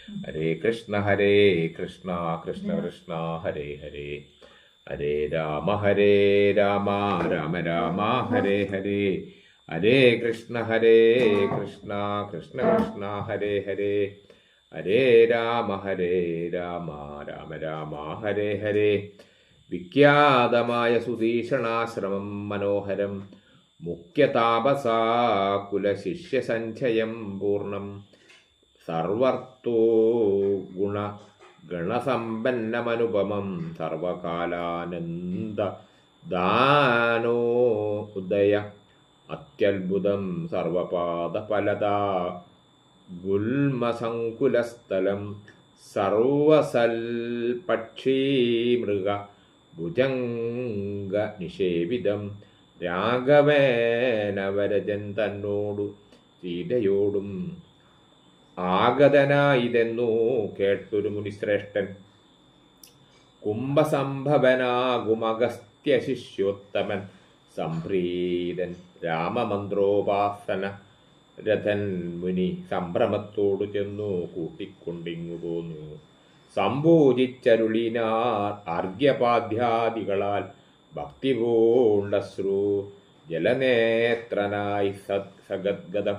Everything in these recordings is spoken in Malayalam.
ഹരേ കൃഷ്ണ കൃഷ്ണ കൃഷ്ണ ഹരേ ഹരേ, ഹരേ രാമ രാമ രാമ ഹരേ ഹരേ, ഹരേ കൃഷ്ണ കൃഷ്ണ കൃഷ്ണ ഹരേ ഹരേ, ഹരേ രാമ രാമ രാമ ഹരേ ഹരേ. വിഖ്യാതമായ സുധീഷണാശ്രമം മനോഹരം, മുഖ്യതാപസാ കുലശിഷ്യസഞ്ചയം പൂർണ്ണം, സർവർത്തോ ഗുണ ഗണസമ്പന്നമനുപമം, സർവകാലാനന്ദ ദാനോദയ അത്യത്ഭുതം, സർവപാദഫലദാ ഗുൽമസങ്കുലസ്ഥലം, സർവസൽപക്ഷീമൃഗ ഭുജംഗ നിഷേവിതം, രാഘവേനവരജൻ തന്നോടു സീതയോടും ആഗതനായിതെന്നു കേട്ടൊരു മുനിശ്രേഷ്ഠൻ, കുംഭസംഭവനാകുമഗസ്ത്യ ശിഷ്യോത്തമൻ, സംപ്രീതൻ രാമമന്ത്രോപാസന രഥൻ മുനി സംഭ്രമത്തോടു ചെന്നു കൂട്ടിക്കൊണ്ടിങ്ങു പോന്നു. സംഭൂജിച്ചരുളിനാർ അർഘ്യപാദ്യാദികളാൽ ഭക്തിപൂണ്ടശ്രു ജലനേത്രനായി സഗദ്ഗതം,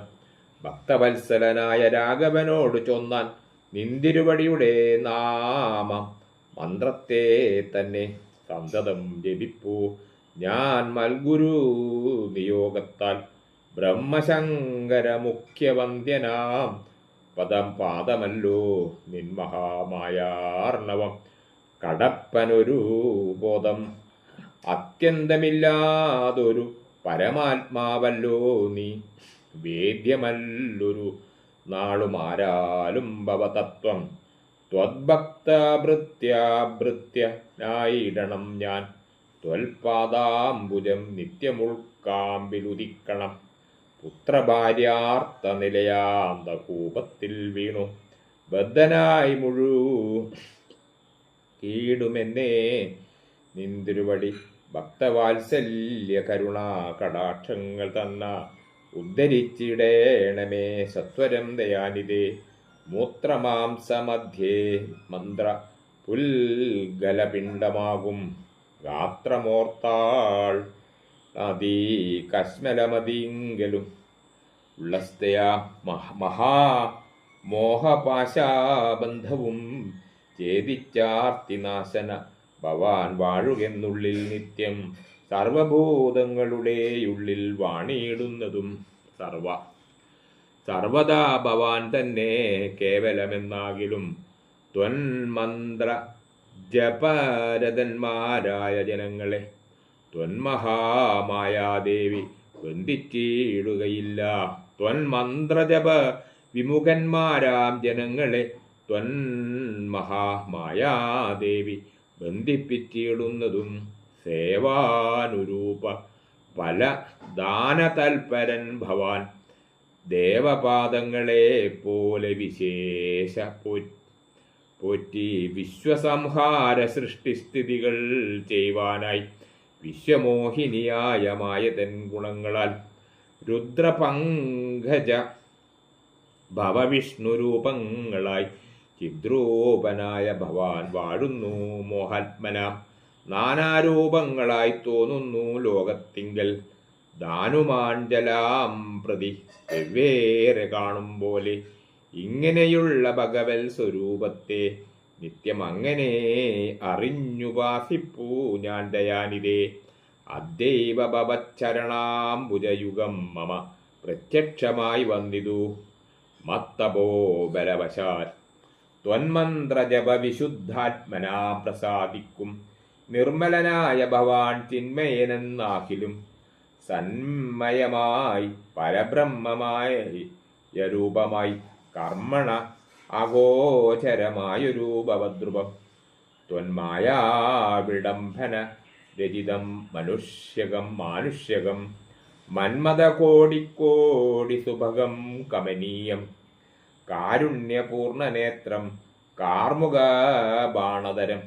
ഭക്തവത്സലനായ രാഘവനോട് ചൊന്നാൻ, നിന്തിരുവടിയുടെ നാമം മന്ത്രത്തെ തന്നെ സന്തതം ജപിപ്പൂ, ഞാൻ മൽഗുരു നിയോഗത്താൽ ബ്രഹ്മശങ്കര മുഖ്യവന്ദ്യനാം പാദമല്ലോ നിൻമഹാമായാർണവം, കടപ്പനൊരു ബോധം അത്യന്തമില്ലാതൊരു പരമാത്മാവല്ലോ നീ, വേദ്യമല്ലൊരു നാളുമാരാലും ഭവതത്വം, ത്വദ്ഭക്തഭൃത്യാഭൃത്യനായിടണം ഞാൻ, ത്വൽപാദാംബുജം നിത്യമുൾക്കാമ്പിലുദിക്കണം, പുത്രഭാര്യാർത്ഥ നിലയാന്ത കൂപത്തിൽ വീണു ബദ്ധനായി കീടുമെന്നേ നിന്തിരുവടി, ഭക്തവാത്സല്യ കരുണാ കടാക്ഷങ്ങൾ തന്ന ഉദ്ധരിച്ചിടേണമേ സത്വരം ദയാനിതേ, മൂത്രമാംസമധ്യേ മന്ത്ര പുൽഗലപിണ്ഡമാകും, ഗാത്രമോർത്താൾ അതി കശ്മലമതിങ്കലും, ഉള്ളസ്തയാ മഹാമോഹപാശാബന്ധവും ഛേദിച്ചാർത്തിനാശന ഭവാൻ വാഴുകെന്നുള്ളിൽ നിത്യം, സർവഭൂതങ്ങളുടെയുള്ളിൽ വാണിയിടുന്നതും സർവദാ ഭവാൻ തന്നെ കേവലമെന്നാകിലും, ത്വന്മന്ത്ര ജപരതന്മാരായ ജനങ്ങളെ ത്വന്മഹാമായാദേവി ബന്ധിച്ചിടുകയില്ല, ത്വന്മന്ത്രജപ വിമുഖന്മാരാം ജനങ്ങളെ ത്വന്മഹാമായാദേവി ബന്ധിപ്പിച്ചിടുന്നതും, സേവാനുരൂപ പല ദാനതൽപരൻ ഭവാൻ, ദേവപാദങ്ങളെ പോലെ വിശേഷ പോറ്റി വിശ്വസംഹാര സൃഷ്ടിസ്ഥിതികൾ ചെയ്യുവാനായി, വിശ്വമോഹിനിയായ മായതൻ ഗുണങ്ങളാൽ രുദ്രപങ്കജ ഭവവിഷ്ണുരൂപങ്ങളായി ചിദ്രൂപനായ ഭവാൻ വാഴുന്നു മോഹാത്മനാം, നാനാരൂപങ്ങളായി തോന്നുന്നു ലോകത്തിങ്കൽ, ദാനുമാഞ്ജലാം പ്രതി വെവ്വേറെ കാണും പോലെ, ഇങ്ങനെയുള്ള ഭഗവൽ സ്വരൂപത്തെ നിത്യം അങ്ങനെ അറിഞ്ഞുപാസിപ്പൂ ഞാൻ ദയാനിതേ, അദ്ദൈവ ഭവച്ചരണാംബുജയുഗം മമ പ്രത്യക്ഷമായി വന്നിതു മത്തപോ ബലവശാൽ, ത്വന്മന്ത്രജപ വിശുദ്ധാത്മനാ പ്രസാദിക്കും, നിർമ്മലനായ ഭവാൻ ചിന്മയനെന്നാകിലും, സന്മയമായി പരബ്രഹ്മമായി രൂപമായി കർമ്മണ അഗോചരമായൊരു ഭവദ്രുപം, ത്വന്മായാ വിഡംബന രചിതം മാനുഷ്യകം, മന്മത കോടിക്കോടി സുഭഗം കമനീയം, കാരുണ്യപൂർണനേത്രം കാർമുക ബാണതരം,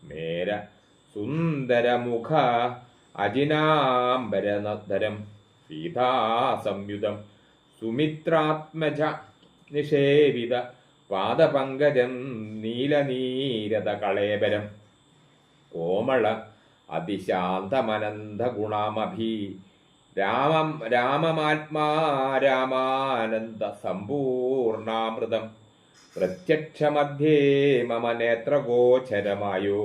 മേര സുന്ദരമുഖ അജിനാംബരനധരം, സീതാസംയുതം സുമിത്രാത്മജ നിഷേവിത പാദപങ്കജം നീലനീരത കളേബരം കോമള അതിശാന്തമനന്ത ഗുണമഭി രാമമാത്മാ രാമാനന്ദ സമ്പൂർണാമൃതം പ്രത്യക്ഷമധ്യേ മമ നേത്രഗോചരമായോ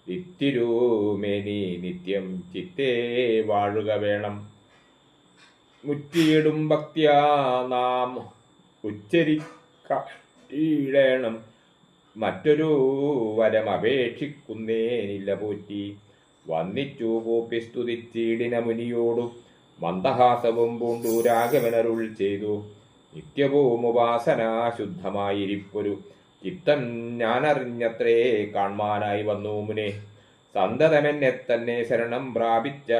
ഇത്തിരൂമേനി നിത്യം ചിത്തേ വാഴുക വേണം. മുറ്റിയിടും ഭക്തിയാ നാം ഉച്ചരിക്കണം. മറ്റൊരു വരം അപേക്ഷിക്കുന്നേനില്ല പോറ്റി. വന്നിച്ചു കൂപ്പി സ്തുതിച്ചീടിന മുനിയോടു മന്ദഹാസവും പൂണ്ടു രാഘവനരുൾ ചെയ്തു. നിത്യവും ഉപാസന ശുദ്ധമായിരിപ്പൊരു ചിത്തം ഞാനറിഞ്ഞത്രേ കാൺമാനായി വന്നു മുനെ. സന്തതമെന്നെ തന്നെ ശരണം പ്രാപിച്ച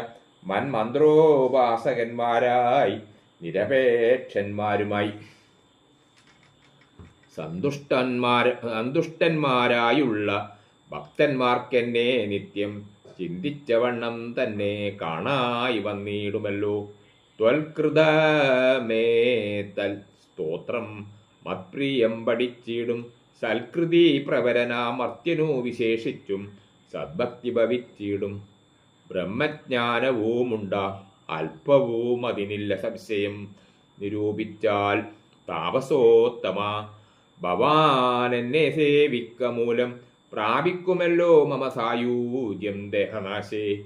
മന്മന്ത്രോപാസകന്മാരായി നിരപേക്ഷന്മാരുമായി സന്തുഷ്ടന്മാരായുള്ള ഭക്തന്മാർക്കെന്നെ നിത്യം ചിന്തിച്ചവണ്ണം തന്നെ കാണായി വന്നിടുമല്ലോ. ത്വൽകൃതമേ തൽ സ്തോത്രം മത്പ്രിയം പഠിച്ചിടും സൽകൃതി പ്രവരനാമർത്യനു വിശേഷിച്ചും സദ്ഭക്തി ഭവിച്ചിടും. ബ്രഹ്മജ്ഞാനവുമുണ്ടാ അല്പവും അതിനില്ല സംശയം. നിരൂപിച്ചാൽ താപസോത്തമ ഭവാൻ എന്നെ സേവിക്ക മൂലം പ്രാപിക്കുമല്ലോ മമ സായൂജ്യം ദേഹനാശേ.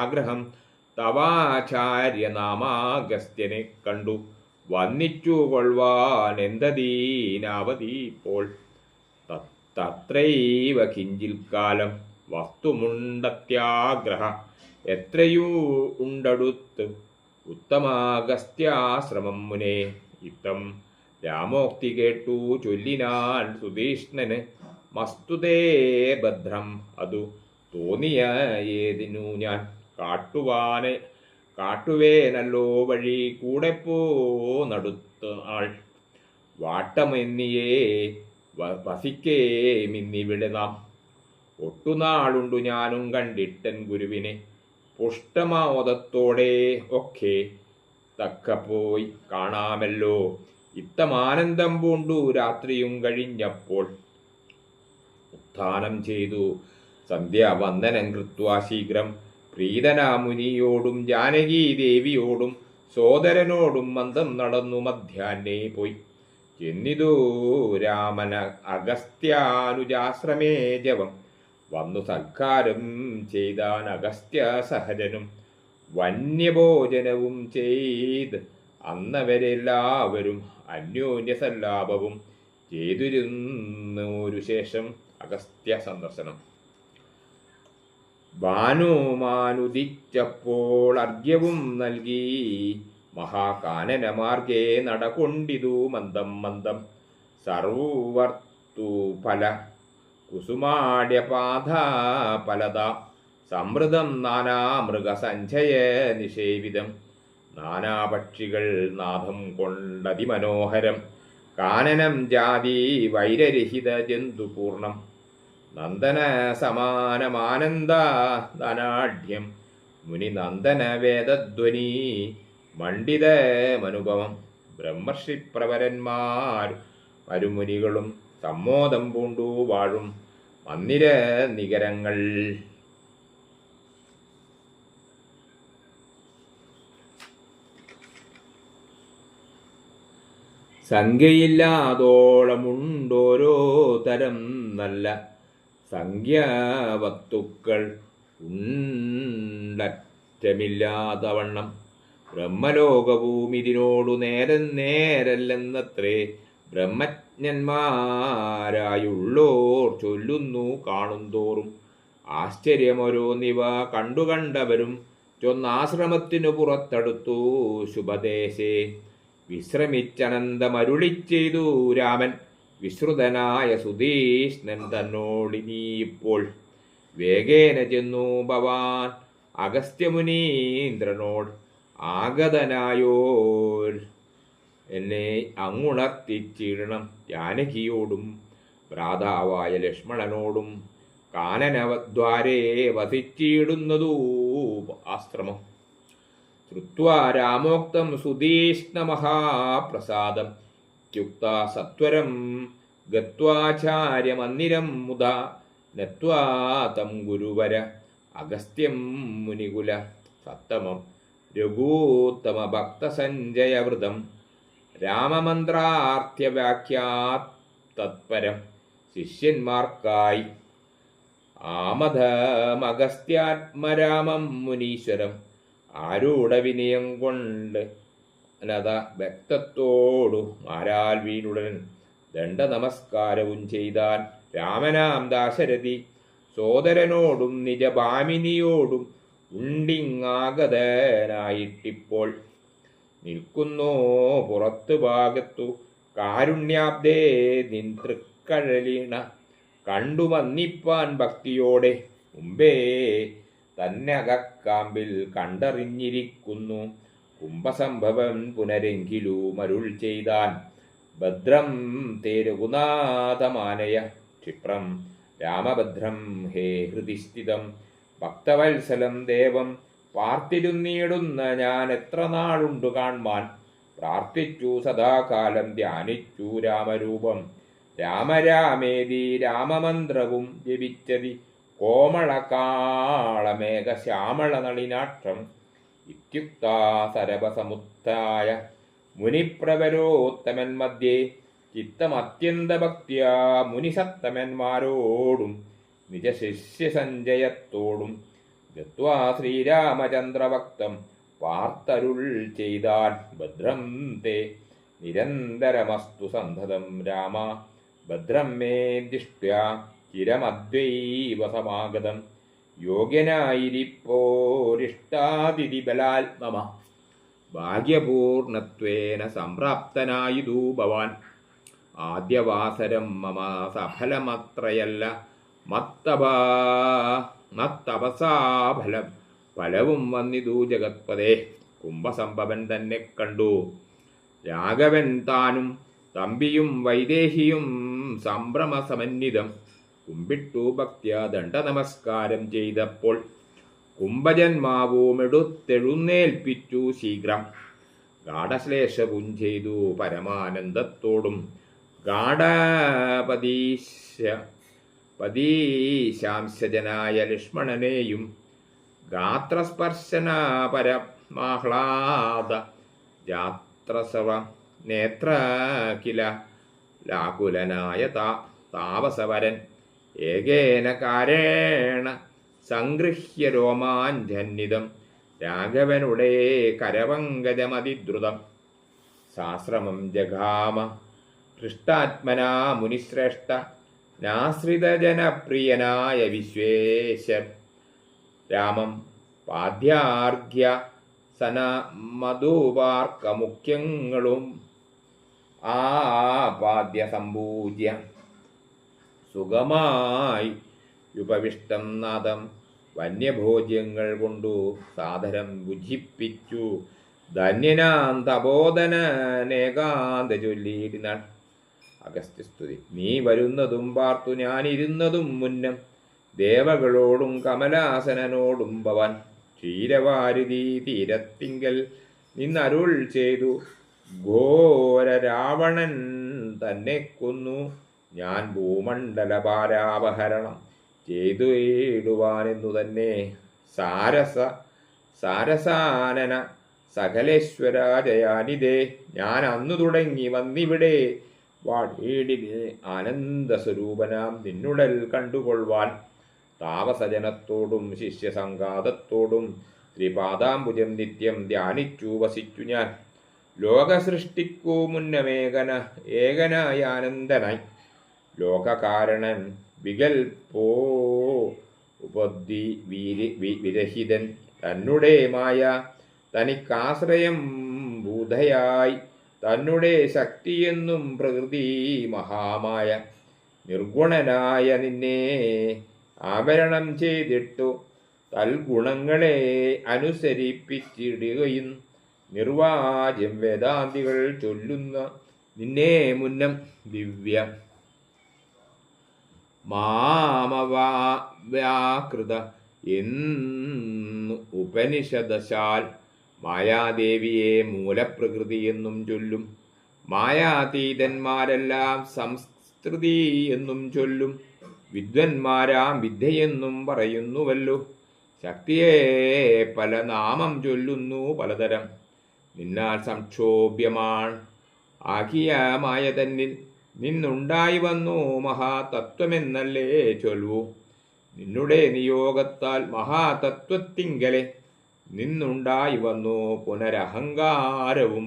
ആഗ്രഹം തവാചാര്യനാമാഗസ്ത്യനെ കണ്ടു വന്നിച്ചു കൊള്ളുവാൻ എന്തദീനാവതീപ്പോൾ. തത്രൈവ കിഞ്ചിൽ കാലം വസ്തുമുണ്ടത്യാഗ്രഹ എത്രയൂ ഉണ്ടടുത്ത് ഉത്തമാഗസ്ത്യാശ്രമം മുനെ. ഇത്തം രാമോക്തി കേട്ടു ചൊല്ലിനാൻ സുധീഷ്ണന് മസ്തുതേ ഭദ്രം. അതു തോന്നിയ ഏതിനു ഞാൻ കാട്ടുവേനല്ലോ വഴി കൂടെ പോന്നടുത്ത ആൾ. വാട്ടമെന്നിയേ വസിക്കേ മിന്നിവിടെ നാം. ഒട്ടുനാളുണ്ടു ഞാനും കണ്ടിട്ടൻ ഗുരുവിനെ. പുഷ്ടമോദത്തോടെ ഒക്കെ തക്ക പോയി കാണാമല്ലോ. ഇത്തമാനന്ദം പൂണ്ടു രാത്രിയും കഴിഞ്ഞപ്പോൾ ഉത്ഥാനം ചെയ്തു സന്ധ്യാവന്ദനം കൃത്വാ ശീഘ്രം പ്രീതനാമുനിയോടും ജാനകീ ദേവിയോടും സോദരനോടും മന്ദം നടന്നു മധ്യാഹ്നേ പോയി ചെന്നിതു രാമന അഗസ്ത്യാനുജാശ്രമേ ജവം. വന്നു സൽക്കാരം ചെയ്താൻ അഗസ്ത്യ സഹജനും വന്യഭോജനവും ചെയ്ത് അന്നവരെല്ലാവരും അന്യോന്യസല്ലാപവും ചെയ്തിരുന്നൊരു ശേഷം അഗസ്ത്യ സന്ദർശനം. ഭാനുമാനുദിച്ചപ്പോൾ അർഘ്യവും നൽകി മഹാകാനനമാർഗേ നടകൊണ്ടിതു മന്ദം മന്ദം. സർവർത്തു ഫല കുസുമാട്യപാധ ഫലത സമൃദ്ധം നാനാമൃഗസഞ്ചയ നിഷേവിതം. നാനാപക്ഷികൾ നാദം കൊണ്ടതിമനോഹരം കാനനം ജാതി വൈരരഹിത ജന്തുപൂർണം. നന്ദന സമാനമാനന്ദ ധനാഢ്യം മുനി നന്ദന വേദധ്വനി മണ്ഡിതമനുപമം. ബ്രഹ്മർഷി പ്രവരന്മാർ മരുമുനികളും സമ്മോദം പൂണ്ടു വാഴും മന്ദിര നികരങ്ങൾ. സംഖ്യയില്ലാതോളമുണ്ടോരോ തരം നല്ല സംഖ്യാവസ്തുക്കൾ ഉണ്ടറ്റമില്ലാതവണ്ണം. ബ്രഹ്മലോകവും ഇതിനോടു നേരല്ലെന്നത്രേ ബ്രഹ്മജ്ഞന്മാരായുള്ളോർ ചൊല്ലുന്നു കാണുന്തോറും. ആശ്ചര്യമോരോന്നിവ കണ്ടുകണ്ടവരും ചൊന്നാശ്രമത്തിനു പുറത്തടുത്തു ശുഭദേശേ. വിശ്രമിച്ചനന്തമരുളിച്ചെയ്തു രാമൻ വിശ്രുതനായ സുധീഷ്ണൻ തന്നോടിനിയിപ്പോൾ. വേഗേന ചെന്നു ഭവാൻ അഗസ്ത്യമുനീന്ദ്രനോട് ആഗതനായോർ എന്നെ അങ്ങുണർത്തിച്ചിടണം. ജാനകിയോടും ഭ്രാതാവായ ലക്ഷ്മണനോടും കാനനദ്വാരേ വസിച്ചിടുന്നതൂ ആശ്രമം. ശ്രുത്വാ രാമോക്തം സുധീഷ്ണ മഹാപ്രസാദം ഇത്യുക്ത സത്വരം ഗത്വാചാര്യമന്ദിരം മുദാ നത്വാ തം ഗുരുവര അഗസ്ത്യം മുനികുല സത്തമം രഘൂത്തമ ഭക്തസഞ്ജയവൃതം രാമമന്ത്രാർത്ഥ്യവാക്യാത് തത്പരം ശിഷ്യന്മാർക്കായി ആമധമഗസ്ത്യാത്മരാമം മുനീശ്വരം ആരൂഢവിനയം കൊണ്ട് അനത വ്യക്തത്തോടു മാരാൽ വീണുടൻ ദണ്ഡ നമസ്കാരവും ചെയ്താൻ. രാമനാം ദാശരഥി സോദരനോടും നിജഭാമിനിയോടും ഉണ്ടിങ്ങാഗതനായിട്ടിപ്പോൾ നിൽക്കുന്നോ പുറത്തു ഭാഗത്തു കാരുണ്യാബ്ദേ നിൻ തൃക്കഴലിണ കണ്ടു വന്നിപ്പാൻ ഭക്തിയോടെ മുമ്പേ തന്നകക്കാമ്പിൽ കണ്ടറിഞ്ഞിരിക്കുന്നു. കുംഭസംഭവം പുനരെങ്കിലും അരുൾ ചെയ്താൻ. ഭദ്രം തേ രഘുനാഥമാനയ ക്ഷിപ്രം രാമഭദ്രം ഹേ ഹൃദി സ്ഥിതം ഭക്തവത്സലം ദേവം പാർത്തിരുന്നീടുന്ന ഞാൻ എത്ര നാളുണ്ടു കാൺമാൻ. പ്രാർത്ഥിച്ചു സദാകാലം ധ്യാനിച്ചു രാമരൂപം രാമരാമേതി രാമമന്ത്രവും ജപിച്ചതി കോമളകാളമേഘ ശ്യാമള നളിനാക്ഷം ഇത്യുക്താ സരഭസമുത്തായ മുനിപ്രവരോത്തമൻ മധ്യേ ചിത്തമത്യന്തഭക്തിയാ മുനിസത്തമന്മാരോടും നിജശിഷ്യസഞ്ജയത്തോടും ഗത്വാ ശ്രീരാമചന്ദ്രഭക്തം വാർത്തരുൾ ചെയ്താൻ. ഭദ്രം തേ നിരന്തരമസ്തു സന്തതം രാമ ഭദ്രം മേ ദിഷ്ട്യാ ചിരമദ്വൈവ സമാഗതം യോഗ്യനായിരിപ്പോരിഷ്ടാതിഥി ബലാത്മമ ഭാഗ്യപൂർണത്വേന സംപ്രാപ്തനായിതു ഭവാൻ. ആദ്യവാസരം മമ സഫലമത്രയല്ല മത്തപസാഫലം ഫലവും വന്നിതു ജഗത്പദേ. കുംഭസംഭവൻ തന്നെ കണ്ടു രാഘവൻ താനും തമ്പിയും വൈദേഹിയും സംഭ്രമസമന്വിതം കുമ്പിട്ടു ഭക്ത്യ ദണ്ഡ നമസ്കാരം ചെയ്തപ്പോൾ കുംഭജന്മാവുമെടുത്തെഴുന്നേൽപ്പിച്ചു ശീഘ്രം. ഗാഠശ്ലേഷവും ചെയ്തു പരമാനന്ദത്തോടും പതീശാംശജനായ ലക്ഷ്മണനെയും ഗാത്രസ്പർശന പരമാഹ്ലാദ ജാത്രസവ നേത്രകില ലാകുലനായ താപസവരൻ ഏകേന കാരേണ സംഗൃഹ്യ രോമാഞ്ജന്നിതം രാഘവനുടെ കരപങ്കജമതിദ്രുതം സാശ്രമം ജഘാമ ഹൃഷ്ടാത്മനാ മുനിശ്രേഷ്ഠ നാശ്രിതജനപ്രിയനായ വിശ്വേശ രാമം പാദ്യാർഘ്യ സന മധുപാർക്കമുഖ്യങ്ങളും ആപാദ്യ സമ്പൂജ്യ സുഖമായി ഉപവിഷ്ടം നാദം വന്യഭോജ്യങ്ങൾ കൊണ്ടു സാദരം ഭുജിപ്പിച്ചു. ധന്യനാം തപോധനേകാന്ത ചൊല്ലിയിരുന്നാൾ. അഗസ്ത്യസ്തുതി. നീ വരുന്നതും പാർത്തു ഞാനിരുന്നതും മുന്നം ദേവകളോടും കമലാസനനോടും ഭവാൻ ക്ഷീരവാരുതി തീരത്തിങ്കൽ നിന്നരുൾ ചെയ്തു. ഘോര രാവണൻ തന്നെ കൊന്നു ഞാൻ ഭൂമണ്ഡലഭാരാപഹരണം ചെയ്തു ഇടുവാനെന്നു തന്നെ. സാരസാനന സകലേശ്വര ജയാനിതേ ഞാൻ അന്നു തുടങ്ങി വന്നിവിടെ വാടീടിലെ ആനന്ദസ്വരൂപനാം നിന്നുടൽ കണ്ടുകൊള്ളുവാൻ. താപസജനത്തോടും ശിഷ്യസംഘാതത്തോടും ശ്രീപാദാംബുജം നിത്യം ധ്യാനിച്ചു വസിച്ചു ഞാൻ. ലോകസൃഷ്ടിക്കു ഏകനായ ആനന്ദനായി ലോകകാരണൻ വികൽപ്പോ ഉപദ്ധി വിരഹിതൻ തന്നെ മായ തനിക്കാശ്രയം ഭൂതയായി തന്നെ ശക്തിയെന്നും പ്രകൃതി മഹാമായ നിർഗുണനായ നിന്നെ ആവരണം ചെയ്തിട്ടു തൽഗുണങ്ങളെ അനുസരിപ്പിച്ചിടുകയും നിർവാജ്യം വേദാന്തികൾ ചൊല്ലുന്ന നിന്നെ മുന്നം ദിവ്യ മാമവ്യാകൃത എന്നു ഉപനിഷദശാൽ മായാദേവിയെ മൂലപ്രകൃതി എന്നും ചൊല്ലും. മായാതീതന്മാരെല്ലാം സംസ്കൃതി എന്നും ചൊല്ലും. വിദ്വന്മാരാം വിദ്യയെന്നും പറയുന്നുവല്ലോ. ശക്തിയെ പല നാമം ചൊല്ലുന്നു പലതരം. നിന്നാൽ സംക്ഷോഭ്യമാൺ ആകിയ മായ തന്നിൽ നിന്നുണ്ടായി വന്നു മഹാതത്വമെന്നല്ലേ ചൊല്ലൂ. നിന്നുടെ നിയോഗത്താൽ മഹാതത്വത്തിങ്കലെ നിന്നുണ്ടായി വന്നു പുനരഹങ്കാരവും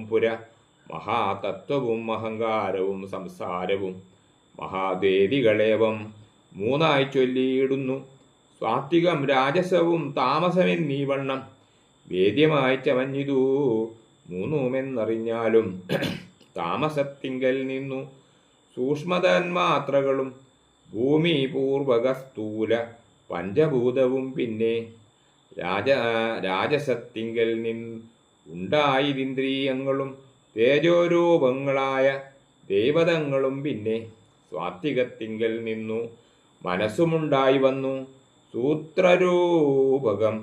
മഹാതത്വവും അഹങ്കാരവും സംസാരവും. മഹാദേവികളേവം മൂന്നായി ചൊല്ലിയിടുന്നു. സാത്വികം രാജസവും താമസമെന്നീ വണ്ണം വേദ്യമായി ചമഞ്ഞിതു മൂന്നുമെന്നറിഞ്ഞാലും താമസത്തിങ്കൽ നിന്നു സൂക്ഷ്മതന്മാത്രകളും ഭൂമി പൂർവക സ്ഥൂല പഞ്ചഭൂതവും പിന്നെ രാജസത്തിങ്കൽ ഉണ്ടായിരിന്ദ്രിയങ്ങളും തേജോരൂപങ്ങളായ ദൈവതങ്ങളും പിന്നെ സ്വാത്വികത്തിങ്കൽ നിന്നു മനസ്സുമുണ്ടായി വന്നു സൂത്രരൂപകം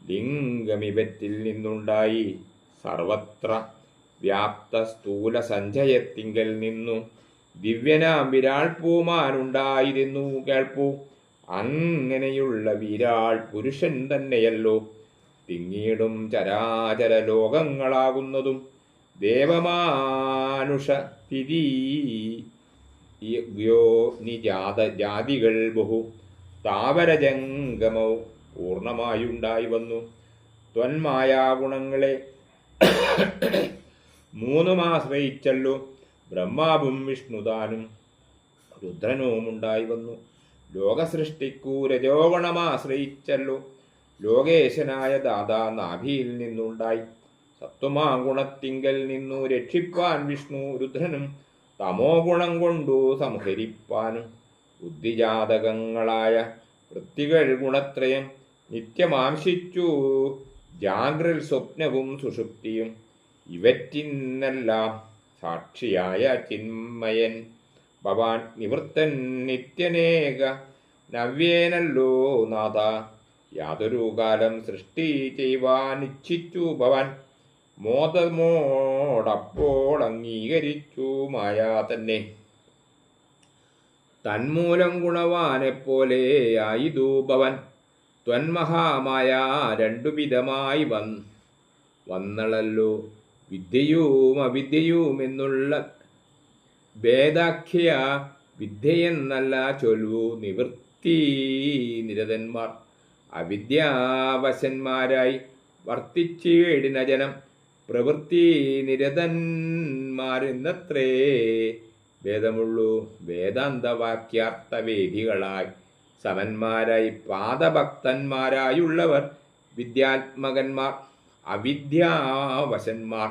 ലിംഗമിവറ്റിൽ നിന്നുണ്ടായി സർവത്ര വ്യാപ്ത സ്ഥൂല സഞ്ചയത്തിങ്കൽ നിന്നു ദിവ്യനാം വിരാൾ പൂമാനുണ്ടായിരുന്നു കേൾപ്പൂ. അങ്ങനെയുള്ള വിരാൾ പുരുഷൻ തന്നെയല്ലോ തിങ്ങിയിടും ചരാചര ലോകങ്ങളാകുന്നതും. ദേവമാനുഷ ജാതികൾ ബഹു സ്ഥാവരജംഗമവും പൂർണ്ണമായുണ്ടായി വന്നു. ത്വന്മായാഗുണങ്ങളെ മൂന്നുമാശ്രയിച്ചല്ലോ ബ്രഹ്മാവും വിഷ്ണുതാനും രുദ്രനും ഉണ്ടായി വന്നു. ലോകസൃഷ്ടിക്കൂ രജോഗുണമാശ്രയിച്ചല്ലോ ലോകേശനായ ദാദാ നാഭിയിൽ നിന്നുണ്ടായി. സത്വമാ ഗുണത്തിങ്കൽ നിന്നു രക്ഷിപ്പാൻ വിഷ്ണു രുദ്രനും തമോ ഗുണം കൊണ്ടു സംഹരിപ്പാനും. ബുദ്ധിജാതകങ്ങളായ വൃത്തികൾ ഗുണത്രയം നിത്യമാംശിച്ചു ജാഗ്രൽ സ്വപ്നവും സുഷുപ്തിയും. ഇവറ്റിന്നെല്ലാം സാക്ഷിയായ ചിന്മയൻ ഭവാൻ നിവൃത്തൻ നിത്യനേക നവ്യേനല്ലോ നാഥ. യാതൊരു കാലം സൃഷ്ടി ചെയ്യുവാനിച്ഛിച്ചു ഭവാൻ മോദമോടപ്പോൾ അംഗീകരിച്ചു മായാ തന്നെ. തന്മൂലം ഗുണവാനെപ്പോലെ ആയിതു ഭവൻ ത്വന്മഹാമായ രണ്ടുവിധമായി വന്നളല്ലോ. വിദ്യയും അവിദ്യയും എന്നുള്ള ഭേദാഖ്യ വിദ്യയെന്നല്ല ചൊല്ലു നിവൃത്തി നിരതന്മാർ. അവിദ്യാവശന്മാരായി വർത്തിച്ചിടിന ജനം പ്രവൃത്തി നിരതന്മാരെന്നത്രേ ഭേദമുള്ളൂ. വേദാന്തവാക്യാർത്ഥവേദികളായി സമന്മാരായി പാദഭക്തന്മാരായുള്ളവർ വിദ്യാത്മകന്മാർ. അവിദ്യാവശന്മാർ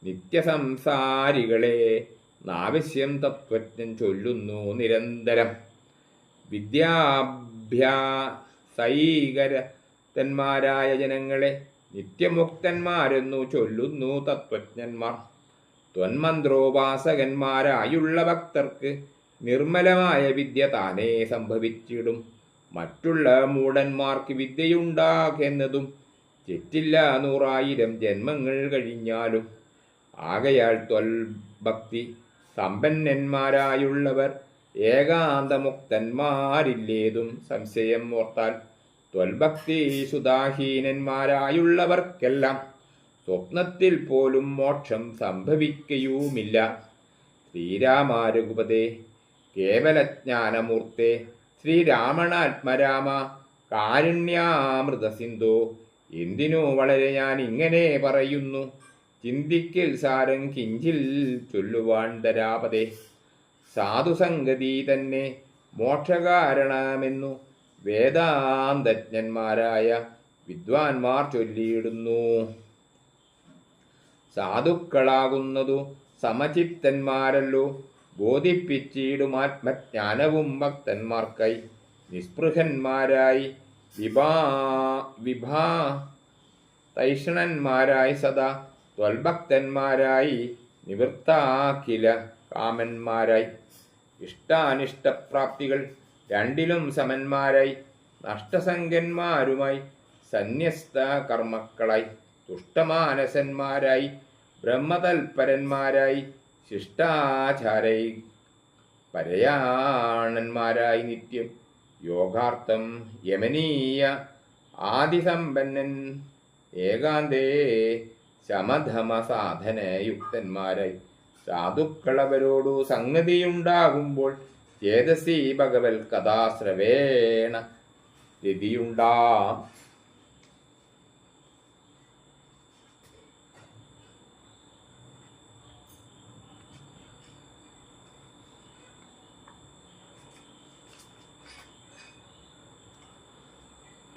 നിത്യസംസാരികളെ നാവശ്യം തത്വജ്ഞൻ ചൊല്ലുന്നു നിരന്തരം. വിദ്യാഭ്യാസൈകരന്മാരായ ജനങ്ങളെ നിത്യമുക്തന്മാരെന്നു ചൊല്ലുന്നു തത്വജ്ഞന്മാർ. ത്വന്മന്ത്രോപാസകന്മാരായുള്ള ഭക്തർക്ക് നിർമ്മലമായ വിദ്യ താനേ സംഭവിച്ചിടും. മറ്റുള്ള മൂഢന്മാർക്ക് വിദ്യയുണ്ടാകുന്നതും തെറ്റില്ല 100,000 ജന്മങ്ങൾ കഴിഞ്ഞാലും. ആകയാൽ ത്വൽഭക്തി സമ്പന്നന്മാരായുള്ളവർ ഏകാന്തമുക്തന്മാരില്ലേതും സംശയം ഓർത്താൽ. ത്വൽഭക്തി സുധാഹീനന്മാരായുള്ളവർക്കെല്ലാം സ്വപ്നത്തിൽ പോലും മോക്ഷം സംഭവിക്കുകയുമില്ല. ശ്രീരാമാരഘുപതേ കേവലജ്ഞാനമൂർത്തേ ശ്രീരാമണാത്മരാമ കാരുണ്യാമൃത സിന്ധോ. എന്തിനു വളരെ ഞാൻ ഇങ്ങനെ പറയുന്നു ചിന്തിക്കൽ സാരം കിഞ്ചിൽ ചൊല്ലുവാൻ ധരാപതേ. സാധുസംഗതി തന്നെ മോക്ഷകാരണമെന്നു വേദാന്തജ്ഞന്മാരായ വിദ്വാൻമാർ ചൊല്ലിയിടുന്നു. സാധുക്കളാകുന്നതു സമചിത്തന്മാരല്ലോ ബോധിപ്പിച്ചിടും ആത്മജ്ഞാനവും ഭക്തന്മാർക്കായി. നിസ്പൃഹന്മാരായി തൈഷണന്മാരായി സദാ ത്വൽഭക്തന്മാരായി നിവൃത്താക്കില കാമന്മാരായി. ഇഷ്ടാനിഷ്ടപ്രാപ്തികൾ രണ്ടിലും സമന്മാരായി നഷ്ടസംഖ്യന്മാരുമായി സന്യസ്ത കർമ്മക്കളായി തുഷ്ടമാനസന്മാരായി ബ്രഹ്മതൽപരന്മാരായി ശിഷ്ടാചാരൈ പരയാണന്മാരായി നിത്യം യോഗാർത്ഥം യമനീയ ആദിസമ്പന്നൻ ഏകാന്തേ ശമധമ സാധനയുക്തന്മാരായി സാധുക്കളവരോടു സംഗതിയുണ്ടാകുമ്പോൾ ചേതസി ഭഗവൽ കഥാശ്രവേണ രതിയുണ്ടാം.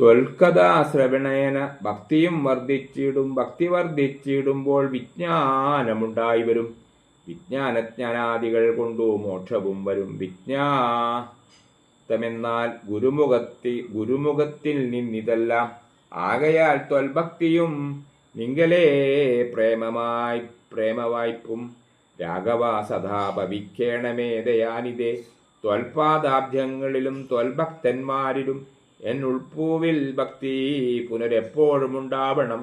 ത്വൽക്കഥാശ്രവണേന ഭക്തിയും വർദ്ധിച്ചിടും. ഭക്തി വർദ്ധിച്ചിടുമ്പോൾ വിജ്ഞാനമുണ്ടായി വരും. വിജ്ഞാനജ്ഞാനാദികൾ കൊണ്ടു മോക്ഷവും വരും. വിജ്ഞാതമെന്നാൽ ഗുരുമുഖത്തിൽ നിന്നിതെല്ലാം. ആകയാൽ ത്വൽഭക്തിയും നിങ്കലേ പ്രേമവായ്പും രാഘവ സദാ ഭവിക്കേണമേ ദയാനിതേ. ത്വൽപാദാബ്ജങ്ങളിലും ത്വൽഭക്തന്മാരിലും എൻ ഉൾപ്പൂവിൽ ഭക്തി പുനരെപ്പോഴും ഉണ്ടാവണം.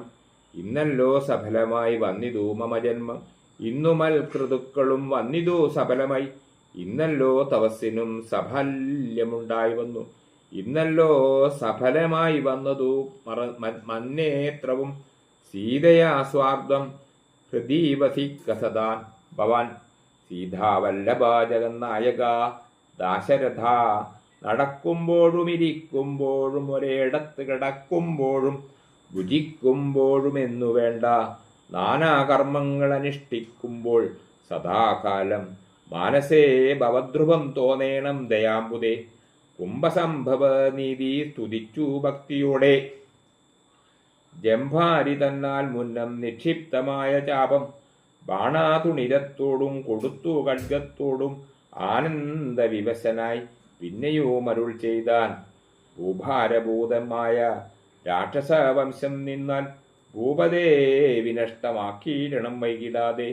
ഇന്നല്ലോ സഫലമായി വന്നിതു മമ ജന്മം. ഇന്നുമൽ കൃതുക്കളും വന്നിതു സഫലമായി. ഇന്നല്ലോ തപസ്സിനും സഫല്യമുണ്ടായി വന്നു. ഇന്നല്ലോ സഫലമായി വന്നതു മന്നേത്രവും. സീതയാ സ്വാർത്ഥം ഹൃദീവസിക്കസദാൻ ഭവാൻ. സീതാവല്ലഭ ജഗന്നായക ദാശരഥ. നടക്കുമ്പോഴും ഇരിക്കുമ്പോഴും ഒരേടത്ത് കിടക്കുമ്പോഴും ഭുജിക്കുമ്പോഴും എന്നു വേണ്ട നാനാകർമ്മങ്ങൾ അനുഷ്ഠിക്കുമ്പോൾ സദാകാലം മാനസേ ഭവദ്രുവം തോന്നേണം ദയാംബുദേ. കുംഭസംഭവ നീതി സ്തുതിച്ചു ഭക്തിയോടെ. ജംഭാരി തന്നാൽ മുന്നം നിക്ഷിപ്തമായ ചാപം ബാണാതുണിരത്തോടും കൊടുത്തു ഖഡ്ഗത്തോടും ആനന്ദവിവശനായി പിന്നെയും അരുൾ ചെയ്താൻ. ഭൂഭാരഭൂതമായ രാക്ഷസവംശം നിന്നാൽ ഭൂപതേ വിനഷ്ടമാക്കിയിടണം വൈകിടാതെ.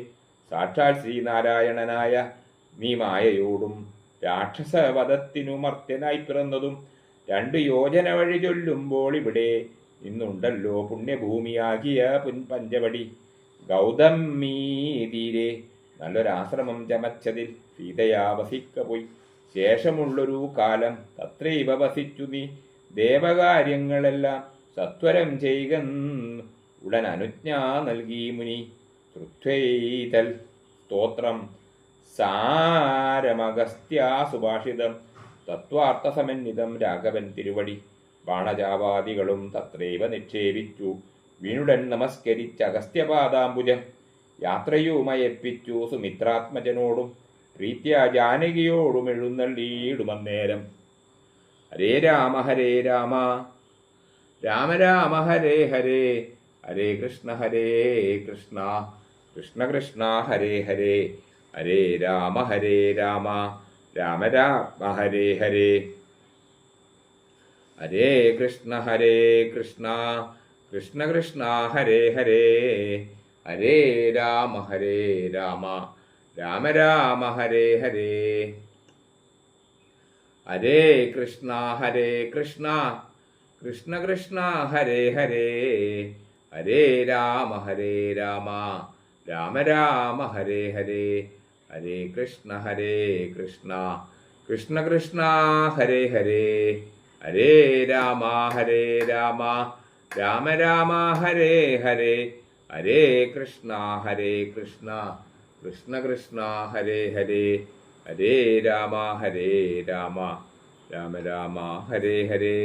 സാക്ഷാൽ ശ്രീനാരായണനായ നീ മായയോടും രാക്ഷസവധത്തിനു മർത്യനായി പിറന്നതും 2 യോജന വഴി ചൊല്ലുമ്പോൾ ഇവിടെ നിന്നുണ്ടല്ലോ പുണ്യഭൂമിയാകിയ പഞ്ചവടി. ഗൗതമീ തീരെ നല്ലൊരാശ്രമം ചമച്ചതിൽ സീതയാ വസിക്ക പോയി. ശേഷമുള്ളൊരു കാലം തത്രൈവ വസിച്ചു നീ. ദേവകാര്യങ്ങളെല്ലാം സത്വരം ചെയ്യുക ഉടൻ അനുജ്ഞ നൽകി മുനി. ശ്രുത്വൈതൽ സ്തോത്രം സാരമഗസ്ത്യാ സുഭാഷിതം തത്വാർത്ഥസമന്വിതം രാഘവൻ തിരുവടി. ബാണജാവാദികളും തത്രൈവ നിക്ഷേപിച്ചു വീണുടൻ നമസ്കരിച്ച അഗസ്ത്യപാദാംബുജം. യാത്രയുമയപ്പിച്ചു സുമിത്രാത്മജനോടും പ്രീത്യ ജാനകിയോടും എഴുന്നള്ളിയിടുമന്നേരം. ഹരേ രാമ രാമ രാമ ഹരേ ഹരേ, ഹരേ കൃഷ്ണ കൃഷ്ണ കൃഷ്ണ ഹരേ ഹരേ, ഹരേ രാമ രാമ രാമ ഹരേ ഹരേ, ഹരേ കൃഷ്ണ കൃഷ്ണ കൃഷ്ണ ഹരേ ഹരേ, ഹരേ രാമ രാമ രാമ ഹരേ ഹരേ, ഹരേ കൃഷ്ണ കൃഷ്ണ കൃഷ്ണ ഹരേ ഹരേ, ഹരേ രാമ രാമ രാമ ഹരേ ഹരേ, ഹരേ കൃഷ്ണ കൃഷ്ണ കൃഷ്ണ ഹരേ ഹരേ, ഹരേ രാമ രാമ രാമ ഹരേ ഹരേ, ഹരേ കൃഷ്ണ കൃഷ്ണ കൃഷ്ണ ഹരേ ഹരേ, ഹരേ രാമ രാമ രാമ ഹരേ ഹരേ.